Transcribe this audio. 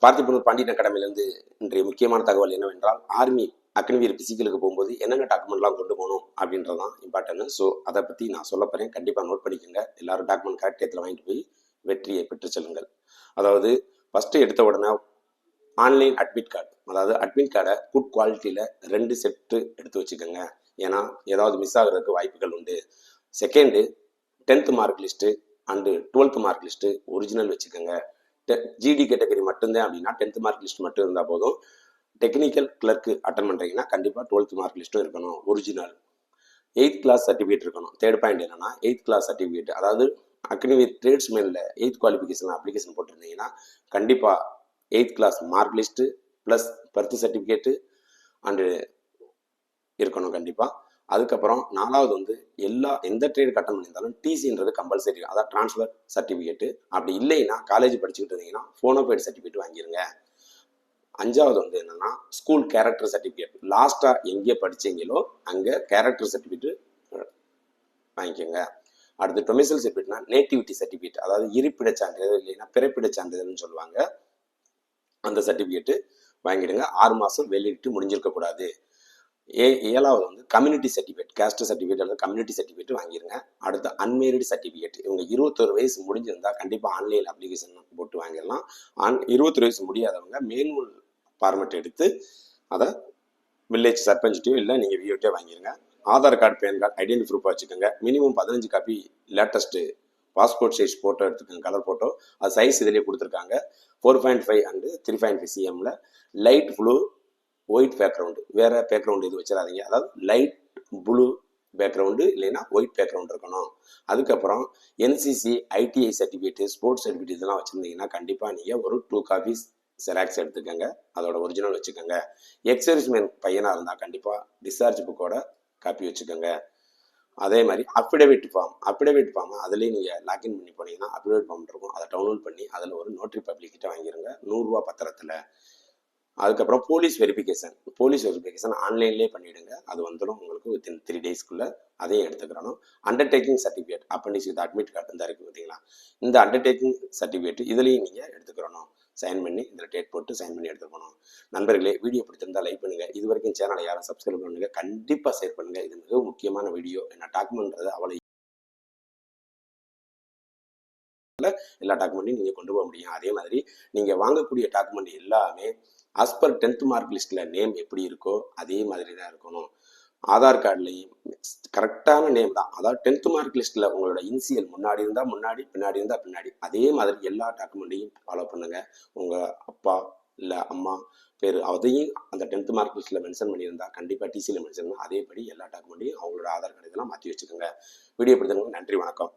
பார்த்திபனூர் பாண்டியன் அகாடமியிலிருந்து இன்றைய முக்கியமான தகவல் என்னவென்றால், ஆர்மி அக்னிவீர் பிசிக்கலுக்கு போகும்போது என்னென்ன டாக்குமெண்ட்லாம் கொண்டு போகணும் அப்படின்றதான் இம்பார்ட்டன்ட். ஸோ அதை பற்றி நான் சொல்ல போகிறேன். கண்டிப்பாக நோட் பண்ணிக்கோங்க. எல்லாரும் டாக்குமெண்ட் கரெக்ட் இடத்துல வாங்கிட்டு போய் வெற்றியை பெற்று செல்லுங்கள். அதாவது ஃபஸ்ட்டு எடுத்த உடனே ஆன்லைன் அட்மிட் கார்டு, அதாவது அட்மிட் கார்டை குட் குவாலிட்டியில் 2 செட்டு எடுத்து வச்சுக்கோங்க. ஏன்னா ஏதாவது மிஸ் ஆகிறதுக்கு வாய்ப்புகள் உண்டு. Second 10th mark list and 12th mark list original வச்சுக்கோங்க. ஜிடி கேட்டகரி மட்டும்தான் அப்படின்னா 10th மார்க் லிஸ்ட் மட்டும் இருந்தால் போதும். டெக்னிக்கல் கிளர்க்கு அட்டன் பண்ணுறீங்கன்னா கண்டிப்பாக 12th மார்க் லிஸ்ட்டும் இருக்கணும், ஒரிஜினல். 8th கிளாஸ் சர்டிஃபிகேட் இருக்கணும். தேர்ட் பாயிண்ட் என்னன்னா 8th கிளாஸ் சர்டிஃபிகேட், அதாவது அக்னிவீர் ட்ரேட்ஸ்மேனில் 8th குவாலிஃபிகேஷன் அப்ளிகேஷன் போட்டிருந்தீங்கன்னா கண்டிப்பாக 8th class mark list plus birth certificate and இருக்கணும் கண்டிப்பாக. அதுக்கப்புறம் 4வது வந்து எந்த ட்ரேடு அட்டன் பண்ணியிருந்தாலும் டிசின்றது கம்பல்சரி, அதாவது ட்ரான்ஸ்ஃபர் சர்டிஃபிகேட்டு. அப்படி இல்லைன்னா காலேஜ் படிச்சுக்கிட்டு இருந்தீங்கன்னா போனோபைட் சர்டிஃபிகேட் வாங்கிருங்க. 5வது வந்து என்னன்னா ஸ்கூல் கேரக்டர் சர்டிஃபிகேட், லாஸ்ட்டாக எங்கே படிச்சீங்களோ அங்கே கேரக்டர் சர்டிஃபிகேட் வாங்கிக்கோங்க. அடுத்து டொமிசைல் சர்டிஃபிகேட்னா நேட்டிவிட்டி சர்டிஃபிகேட், அதாவது இருப்பிட சான்றிதழ் இல்லைன்னா பிறப்பிட சான்றிதழ்னு சொல்லுவாங்க, அந்த சர்டிஃபிகேட்டு வாங்கிடுங்க. 6 மாதம் வெளியிட்டு முடிஞ்சிருக்கக்கூடாது. 7வது வந்து கம்யூனிட்டி சர்டிஃபிகேட், கேஸ்ட் சர்டிஃபிகேட் அல்லது கம்யூனிட்டி சர்டிஃபிகேட் வாங்கிருங்க. அடுத்து அன்மேரிடு சர்டிஃபிகேட், இவங்க 21 வயசு முடிஞ்சிருந்தா கண்டிப்பாக ஆன்லைன் அப்ளிகேஷன் போட்டு வாங்கிடலாம். 21 வயசு முடியாதவங்க மேனுவல் ஃபார்மேட் எடுத்து அதை வில்லேஜ் சர்பஞ்சிட்டியோ இல்லை நீங்கள் விஓட்டே வாங்கிருங்க. Aadhaar card, pan card, identity proof வச்சுக்கோங்க. Minimum 15 copy latest passport size photo எடுத்துக்கோங்க, கலர் ஃபோட்டோ. அது சைஸ் இதிலே கொடுத்துருக்காங்க. 4.5 அண்டு 3.5 cmல லைட் ப்ளூ ஒயிட் பேக்ரவுண்டு, வேறு பேக்ரவுண்டு இது வச்சிடாதீங்க. அதாவது லைட் ப்ளூ பேக்ரவுண்டு இல்லைன்னா ஒயிட் பேக்ரவுண்ட் இருக்கணும். அதுக்கப்புறம் NCC, ITI certificate, sports certificate இதெல்லாம் வச்சுருந்தீங்கன்னா கண்டிப்பாக நீங்கள் ஒரு 2 காப்பீஸ் செராக்ஸ் எடுத்துக்கோங்க, அதோட ஒரிஜினல் வச்சுக்கோங்க. எக்ஸர்விஸ்மேன் பையனாக இருந்தால் கண்டிப்பாக டிஸ்சார்ஜ் புக்கோட காப்பி வச்சுக்கோங்க. அதே மாதிரி அஃபிடேவிட் ஃபார்ம் அதுலேயே நீங்கள் லாக்இன் பண்ணி போனீங்கன்னா அஃபிடேவிட் ஃபார்ம் இருக்கும், அதை டவுன்லோட் பண்ணி அதில் ஒரு நோட்ரி பப்ளிக்கிட்ட வாங்கிடுங்க 100 ரூபா பத்திரத்தில். அதுக்கப்புறம் போலீஸ் வெரிஃபிகேஷன் ஆன்லைன்லேயே பண்ணிவிடுங்க, அது வந்துடும் உங்களுக்கு வித்தின் 3 டேஸ்க்குள்ளே. அதையும் எடுத்துக்கிறணும். Undertaking certificate, appendix with admit card தான் இருக்குது பார்த்தீங்களா, இந்த அண்டர்டேக்கிங் சர்டிஃபிகேட் இதுலேயும் நீங்கள் எடுத்துக்கிறணும். சைன் பண்ணி இதில் டேட் போட்டு சைன் பண்ணி எடுத்துக்கணும். நண்பர்களே, வீடியோ பிடிச்சிருந்தா லைக் பண்ணுங்கள். இது வரைக்கும் சேனலை யாரும் சப்ஸ்கிரைப் பண்ணுங்கள், கண்டிப்பாக ஷேர் பண்ணுங்கள். இது மிகவும் முக்கியமான வீடியோ. என்ன டாக்குமெண்ட்றது அவ்வளோ எல்லா டாக்குமெண்ட்டையும் நீங்கள் கொண்டு போக முடியும். அதே மாதிரி நீங்கள் வாங்கக்கூடிய டாக்குமெண்ட் எல்லாமே as per 10th மார்க் லிஸ்ட்டில் நேம் எப்படி இருக்கோ அதே மாதிரி தான் இருக்கணும். ஆதார் கார்டுலையும் கரெக்டான நேம் தான், அதாவது 10th மார்க் லிஸ்ட்டில் உங்களோட இனிஷியல் முன்னாடி இருந்தால் முன்னாடி, பின்னாடி இருந்தால் பின்னாடி, அதே மாதிரி எல்லா டாக்குமெண்ட்டையும் ஃபாலோ பண்ணுங்கள். உங்கள் அப்பா இல்லை அம்மா பேர் அதையும் அந்த 10th மார்க் லிஸ்ட்டில் மென்ஷன் பண்ணியிருந்தா கண்டிப்பாக டிசியில் மென்ஷன் பண்ணணும். அதேபடி எல்லா டாக்குமெண்ட்டையும் அவங்களோட ஆதார் கார்டு இதெல்லாம் மாற்றி வச்சுக்கோங்க. வீடியோ பிடித்தவங்களுக்கு நன்றி, வணக்கம்.